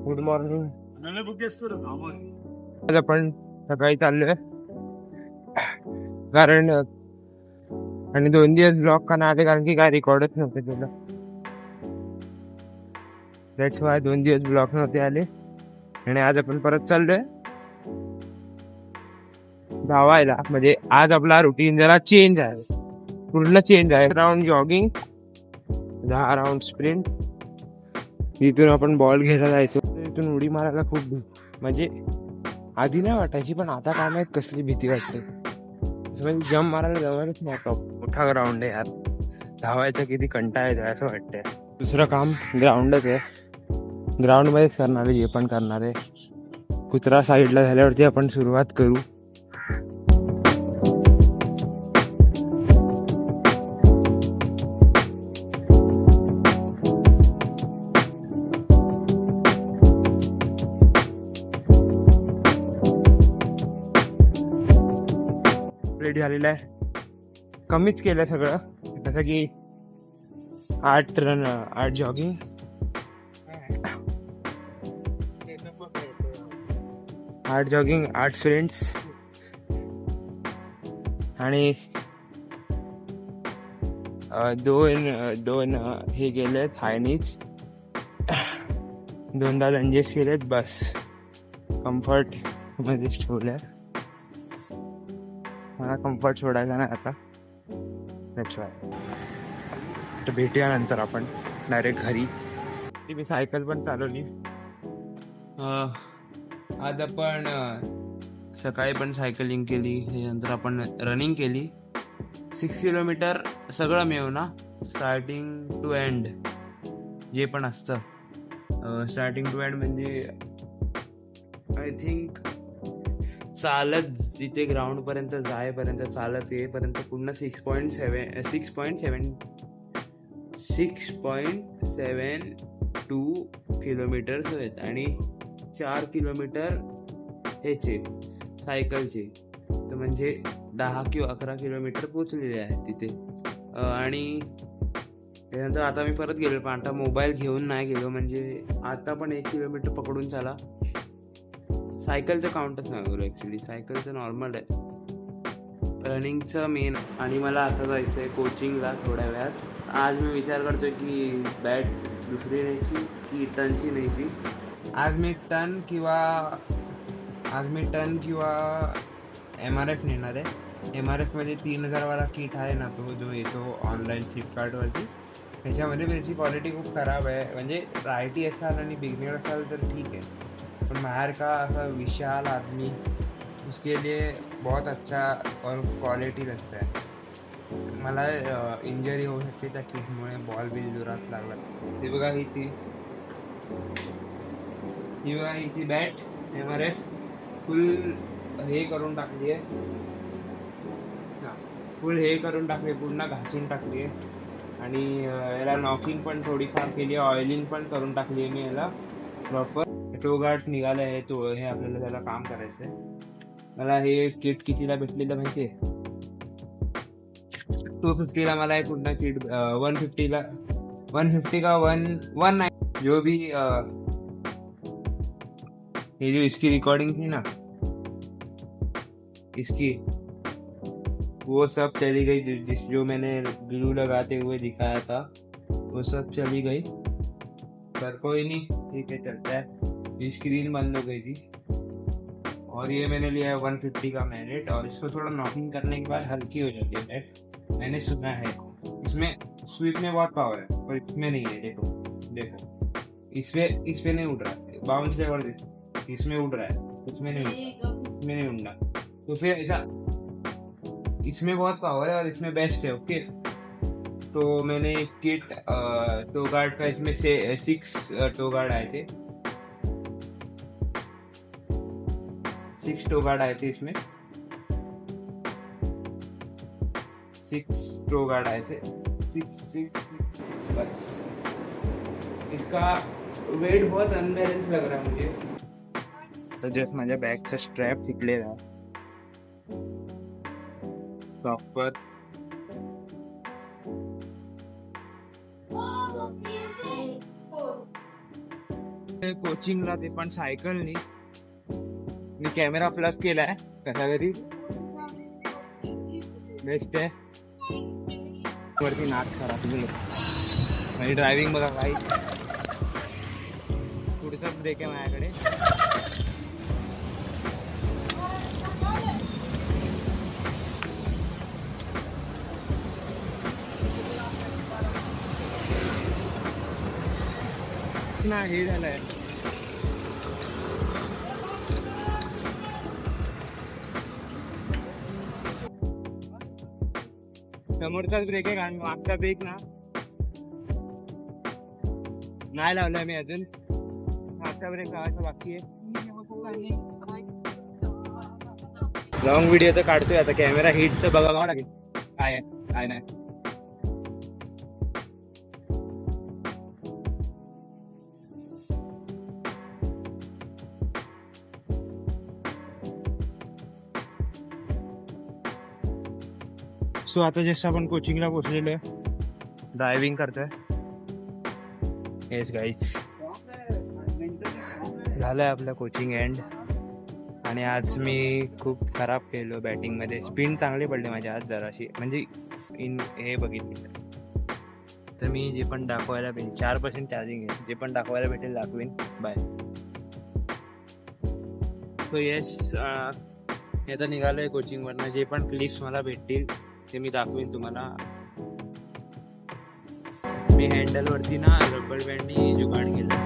Good morning. आज आपण सकाळी चाललोय कारण आणि 2 दिवस ब्लॉग का नाही आले कारण की काय रेकॉर्डच नव्हते तुला. दॅट्स वाय 2 दिवस ब्लॉग नव्हते आले आणि आज आपण परत चाललोय धावायला. म्हणजे आज आपला रुटीन जरा चेंज आहे, पूर्ण चेंज आहे. Round jogging, 10 round sprint. इथून आपण बॉल घ्यायला जायचो. इथून उडी मारायला खूप म्हणजे आधी नाही वाटायची, पण आता काय माहित कसली भीती वाटते. म्हणजे जम्प मारायला जवळच नाही. मोठा ग्राउंड आहे यार, धावायचं किती कंटाळा येतो असं वाटतंय. दुसरं काम ग्राउंडच आहे, ग्राउंड मध्येच करणार आहे जे पण करणार आहे. कुत्रा साईडला झाल्यावरती आपण सुरुवात करू. रेडी झालेलं आहे, कमीच केलं सगळं. जसं की 8 रन, 8 जॉगिंग, 8 जॉगिंग, 8 स्प्रिंट्स आणि दोन हे केलेत हायनीज, 2दा लंजेस केलेत. बस कम्फर्ट मध्येच ठेवलंय. मला कम्फर्ट सोडायचा नाही आता. तर भेटूया नंतर आपण डायरेक्ट घरी. मी सायकल पण चालवली आज. आपण सकाळी पण सायकलिंग केली, त्यानंतर आपण रनिंग केली 6 किलोमीटर. सगळं मिळून ना, स्टार्टिंग टू एंड जे पण असतं. स्टार्टिंग टू एंड म्हणजे आय थिंक चालत जिथे ग्राउंड पर्यंत जायपर्यंत, चालत येईपर्यंत पूर्ण 6.72 किलोमीटर्स आहेत आणि 4 किलोमीटर ह्याचे सायकलचे. तर म्हणजे 10 किंवा 11 किलोमीटर पोचलेले आहेत तिथे. आणि त्यानंतर आता मी परत गेलो, पण आता मोबाईल घेऊन नाही गेलो. म्हणजे आता पण 1 किलोमीटर पकडून चला. सायकलचं काउंटच नाही करू ॲक्च्युली, सायकलचं नॉर्मल आहे. रनिंगचं मेन. आणि मला आता जायचं आहे कोचिंगला थोड्या वेळात. आज मी विचार करतोय की बॅट दुसरी न्यायची की टनची न्यायची. आज मी टन किंवा MRF नेणार आहे. MRF मध्ये 3000 वाला किट आहे ना, तो जो येतो ऑनलाईन फ्लिपकार्टवरती. त्याच्यामध्ये त्याची क्वालिटी खूप खराब आहे. म्हणजे रायटी असाल आणि बिगनर असाल तर ठीक आहे, पण बाहर का ऐसा विशाल आदमी, उसके लिए बहुत अच्छा और क्वालिटी लगता है. मला इंजरी होऊ शकते त्या किटमुळे. बॉल बिल जोरात लागला. ते बघा ही ती बॅट MRF फुल हे करून टाकली आहे, पूर्ण घासून टाकली आहे. आणि याला नॉकिंग पण थोडीफार केली आहे, ऑइलिंग पण करून टाकली आहे मी याला प्रॉपर. टो गार्ड निघालं आहे, हे आपल्याला त्याला काम करायचं आहे. मला हे किट कितीला भेटलेलं माहिती आहे? 250ला मला हे पूर्ण किट 150ला 150 का 119 जो भी ये जो इसकी रिकॉर्डिंग थी ना, इसकी वो सब चली गई. जो मैंने ग्लू लगाते हुए दिखाया था वो सब चली गई. पर कोई नहीं, ठीक है, चलता है. स्क्रीन बंद हो गई थी. और ये मैंने लिया है 150 का मैग्नेट, और इसको थोड़ा नॉकिंग करने के बाद हल्की हो जाती है बैट. मैंने सुना है इसमें स्वीप में बहुत पावर है, पर इसमें नहीं है. देखो इसमें नहीं उड़ रहा है. बाउंस लेवल इसमें उड़ रहा है, इसमें नहीं उड़ना. तो फिर ऐसा, इसमें बहुत पावर है और इसमें बेस्ट है. ओके, तो मैंने किट टो गार्ड का, इसमें से 6 टो गार्ड आए थे. 6 टो गार्ड आए थे इसमें. 6 टो गार्ड आए थे. 6 बस. इसका वेट बहुत अनबैलेंस लग रहा है मुझे. तर जस्ट माझ्या बॅगचा स्ट्रॅप चिकलेला आहे प्रॉपर. कोचिंगला ते पण सायकलनी. मी कॅमेरा प्लग केलाय कसा तरी बेस्ट आहे. वरती नाच करा तुम्ही म्हणजे ड्रायव्हिंग बघा काही पुढचा ब्रेक आहे माझ्याकडे. ना हे झालंय समोरचाच ब्रेक आहे कारण मागचा ब्रेक ना नाही लावलाय मी अजून. मागचा ब्रेक लावायचा बाकी आहे. लॉंग व्हिडिओ तर काढतोय आता. कॅमेरा हिटचं बघावं लागेल काय आहे काय नाही. सो आता जसं आपण कोचिंगला पोहोचलेलो आहे. ड्रायव्हिंग करतोय. येस गाईज झालं आहे आपलं कोचिंग एंड. आणि आज मी खूप खराब खेळलो बॅटिंगमध्ये. स्पिन चांगली पडली माझ्या आज जराशी म्हणजे हे बघितली तर मी जे पण दाखवायला भेटेल 4% चार्जिंग आहे. जे पण दाखवायला भेटेल दाखवीन. बाय. सो येस आता निघालो आहे कोचिंगवरनं. जे पण क्लिप्स मला भेटतील ते मी दाखवीन तुम्हाला. मी हँडलवरती ना रबर बँडनी जुगाड केला.